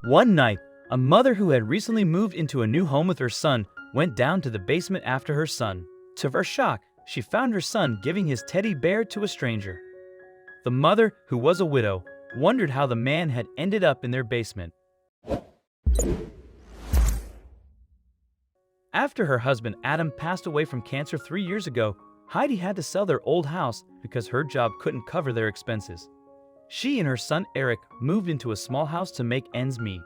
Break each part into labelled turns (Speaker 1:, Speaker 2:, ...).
Speaker 1: One night, a mother who had recently moved into a new home with her son went down to the basement after her son. To her shock, she found her son giving his teddy bear to a stranger. The mother, who was a widow, wondered how the man had ended up in their basement. After her husband Adam passed away from cancer 3 years ago, Heidi had to sell their old house because her job couldn't cover their expenses. She and her son Eric moved into a small house to make ends meet.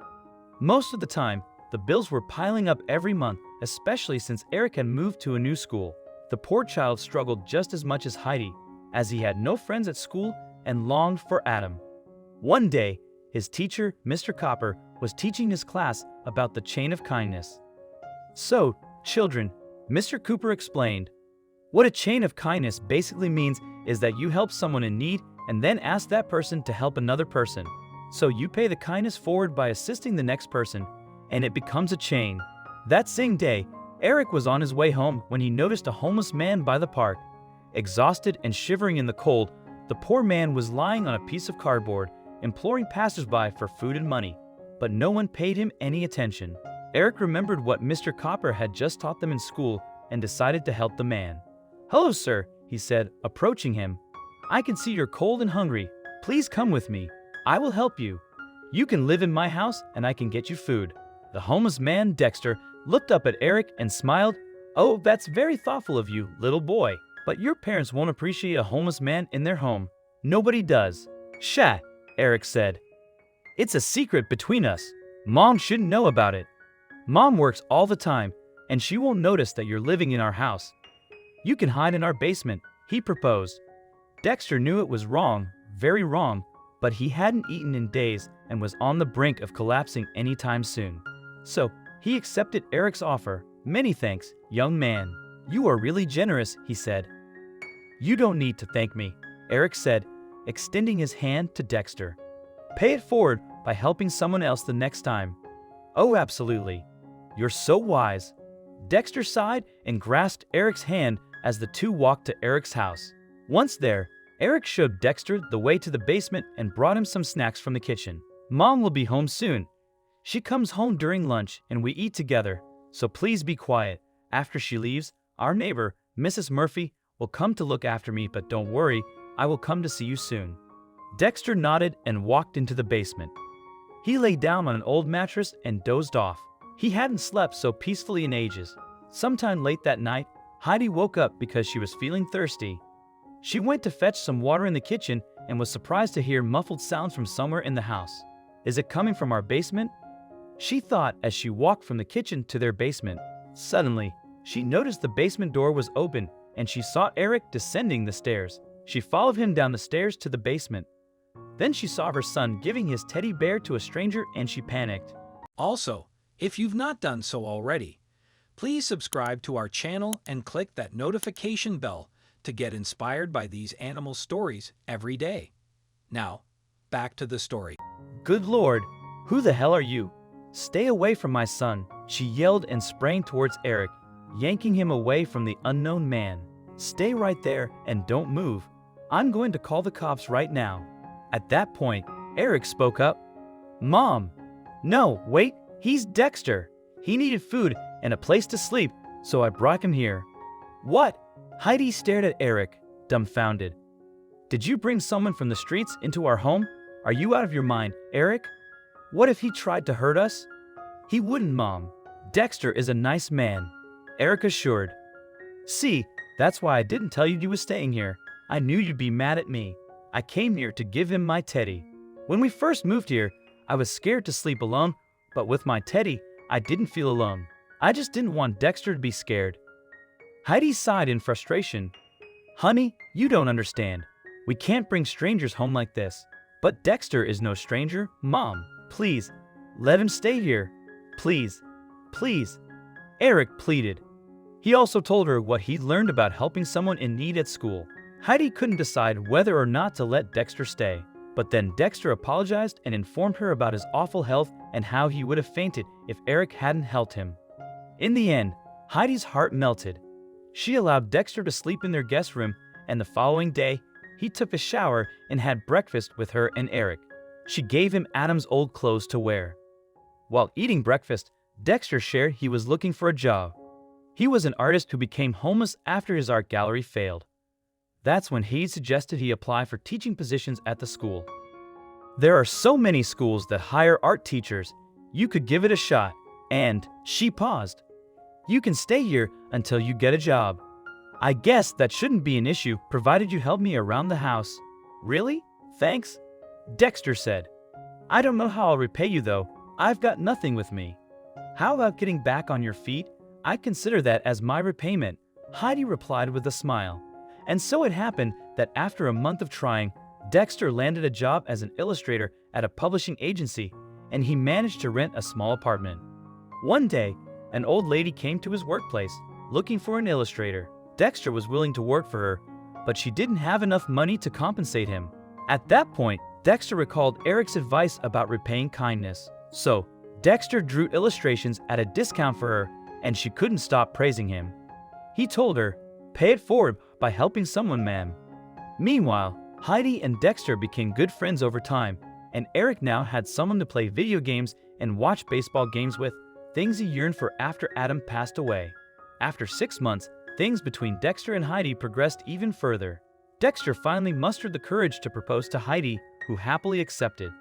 Speaker 1: Most of the time, the bills were piling up every month, especially since Eric had moved to a new school. The poor child struggled just as much as Heidi, as he had no friends at school and longed for Adam. One day, his teacher, Mr. Copper, was teaching his class about the chain of kindness. "So, children," Mr. Cooper explained, "what a chain of kindness basically means is that you help someone in need and then ask that person to help another person. So you pay the kindness forward by assisting the next person, and it becomes a chain." That same day, Eric was on his way home when he noticed a homeless man by the park. Exhausted and shivering in the cold, the poor man was lying on a piece of cardboard, imploring passersby for food and money, but no one paid him any attention. Eric remembered what Mr. Copper had just taught them in school and decided to help the man. "Hello, sir," he said, approaching him. "I can see you're cold and hungry. Please come with me. I will help you. You can live in my house and I can get you food." The homeless man, Dexter, looked up at Eric and smiled. "Oh, that's very thoughtful of you, little boy. But your parents won't appreciate a homeless man in their home. Nobody does." "Shat," Eric said. "It's a secret between us. Mom shouldn't know about it. Mom works all the time, and she won't notice that you're living in our house. You can hide in our basement," he proposed. Dexter knew it was wrong, very wrong, but he hadn't eaten in days and was on the brink of collapsing anytime soon. So, he accepted Eric's offer. "Many thanks, young man. You are really generous," he said. "You don't need to thank me," Eric said, extending his hand to Dexter. "Pay it forward by helping someone else the next time." "Oh, absolutely. You're so wise." Dexter sighed and grasped Eric's hand as the two walked to Eric's house. Once there, Eric showed Dexter the way to the basement and brought him some snacks from the kitchen. "Mom will be home soon. She comes home during lunch and we eat together, so please be quiet. After she leaves, our neighbor, Mrs. Murphy, will come to look after me, but don't worry, I will come to see you soon." Dexter nodded and walked into the basement. He lay down on an old mattress and dozed off. He hadn't slept so peacefully in ages. Sometime late that night, Heidi woke up because she was feeling thirsty. She went to fetch some water in the kitchen and was surprised to hear muffled sounds from somewhere in the house. "Is it coming from our basement?" she thought as she walked from the kitchen to their basement. Suddenly, she noticed the basement door was open and she saw Eric descending the stairs. She followed him down the stairs to the basement. Then she saw her son giving his teddy bear to a stranger and she panicked.
Speaker 2: Also, if you've not done so already, please subscribe to our channel and click that notification bell to get inspired by these animal stories every day. Now, back to the story.
Speaker 1: "Good Lord, who the hell are you? Stay away from my son," she yelled and sprang towards Eric, yanking him away from the unknown man. "Stay right there and don't move. I'm going to call the cops right now." At that point, Eric spoke up. "Mom! No, wait, he's Dexter. He needed food and a place to sleep, so I brought him here." "What?" Heidi stared at Eric, dumbfounded. "Did you bring someone from the streets into our home? Are you out of your mind, Eric? What if he tried to hurt us?" "He wouldn't, Mom. Dexter is a nice man," Eric assured. "See, that's why I didn't tell you you were staying here. I knew you'd be mad at me. I came here to give him my teddy. When we first moved here, I was scared to sleep alone, but with my teddy, I didn't feel alone. I just didn't want Dexter to be scared." Heidi sighed in frustration. "Honey, you don't understand. We can't bring strangers home like this." "But Dexter is no stranger, Mom. Please, let him stay here. Please, please," Eric pleaded. He also told her what he'd learned about helping someone in need at school. Heidi couldn't decide whether or not to let Dexter stay, but then Dexter apologized and informed her about his awful health and how he would have fainted if Eric hadn't helped him. In the end, Heidi's heart melted. She allowed Dexter to sleep in their guest room, and the following day, he took a shower and had breakfast with her and Eric. She gave him Adam's old clothes to wear. While eating breakfast, Dexter shared he was looking for a job. He was an artist who became homeless after his art gallery failed. That's when Heidi suggested he apply for teaching positions at the school. There are so many schools that hire art teachers. You could give it a shot. And she paused. You can stay here until you get a job. I guess that shouldn't be an issue provided you help me around the house. Really? Thanks, Dexter said. I don't know how I'll repay you though. I've got nothing with me. How about getting back on your feet? I consider that as my repayment, Heidi replied with a smile. And so it happened that after a month of trying, Dexter landed a job as an illustrator at a publishing agency, and he managed to rent a small apartment. One day, an old lady came to his workplace, looking for an illustrator. Dexter was willing to work for her, but she didn't have enough money to compensate him. At that point, Dexter recalled Eric's advice about repaying kindness. So, Dexter drew illustrations at a discount for her, and she couldn't stop praising him. He told her, "Pay it forward by helping someone, ma'am." Meanwhile, Heidi and Dexter became good friends over time, and Eric now had someone to play video games and watch baseball games with, things he yearned for after Adam passed away. After 6 months, things between Dexter and Heidi progressed even further. Dexter finally mustered the courage to propose to Heidi, who happily accepted.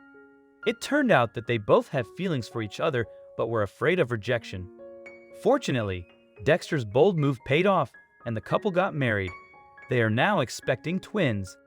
Speaker 1: It turned out that they both had feelings for each other but were afraid of rejection. Fortunately, Dexter's bold move paid off, and the couple got married. They are now expecting twins.